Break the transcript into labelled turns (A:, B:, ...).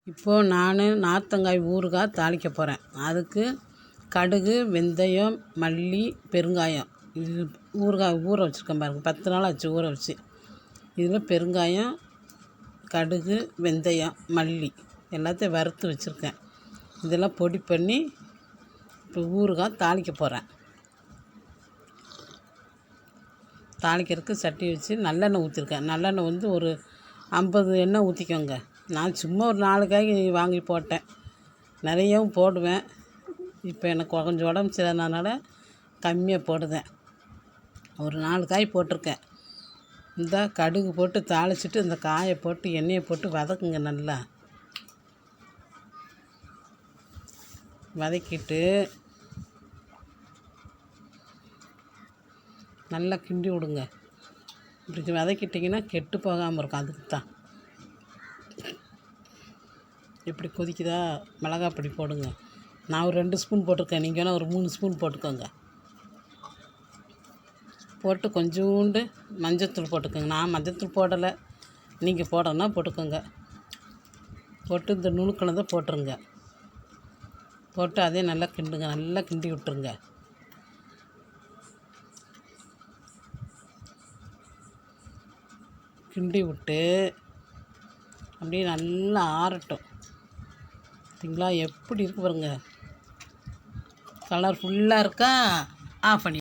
A: இப்போது நான் நார்த்தங்காய் ஊறுகாய் தாளிக்க போகிறேன். அதுக்கு கடுகு, வெந்தயம், மல்லி, பெருங்காயம். இது ஊறுகாய் ஊற வச்சுருக்கேன் பாருங்கள், 10 நாள் ஆச்சு ஊற வச்சு. இதில் பெருங்காயம், கடுகு, வெந்தயம், மல்லி எல்லாத்தையும் வறுத்து வச்சுருக்கேன். இதெல்லாம் பொடி பண்ணி இப்போ ஊறுகாய் தாளிக்க போகிறேன். தாளிக்கிறதுக்கு சட்டி வச்சு நல்லெண்ணெய் ஊற்றிருக்கேன். நல்லெண்ணெய் வந்து ஒரு 50 எண்ணெய் ஊற்றிக்கோங்க. நான் சும்மா ஒரு 4 காய் வாங்கி போட்டேன். நிறையவும் போடுவேன். இப்போ எனக்கு கொஞ்சம் உடம்பு சரியில்லாதனால கம்மியாக போடுதேன். ஒரு 4 காய் போட்டிருக்கேன். இந்த கடுகு போட்டு தாளிச்சிட்டு இந்த காயை போட்டு எண்ணெயை போட்டு வதக்குங்க. நல்லா வதக்கிட்டு நல்லா கிண்டி விடுங்க. இப்படி வதக்கிட்டிங்கன்னா கெட்டு போகாமல் இருக்கும். அதுக்கு தான் இப்படி கொதிக்குதா, மிளகாய் பொடி போடுங்க. நான் ஒரு 2 ஸ்பூன் போட்டிருக்கேன். நீங்கள் வேணால் ஒரு 3 ஸ்பூன் போட்டுக்கோங்க. போட்டு கொஞ்சோண்டு மஞ்சத்தூள் போட்டுக்கோங்க. நான் மஞ்சத்தூள் போடலை, நீங்கள் போடணுன்னா போட்டுக்கோங்க. போட்டு இந்த நுணுக்கினதை போட்டுருங்க. போட்டு அதே நல்லா கிண்டுங்க. நல்லா கிண்டி விட்டுருங்க. கிண்டி விட்டு அப்படியே நல்லா ஆறட்டும். பார்த்தீங்களா எப்படி இருக்கு பாருங்க. கலர் ஃபுல்லாக இருக்கா? ஆஃப் பண்ணி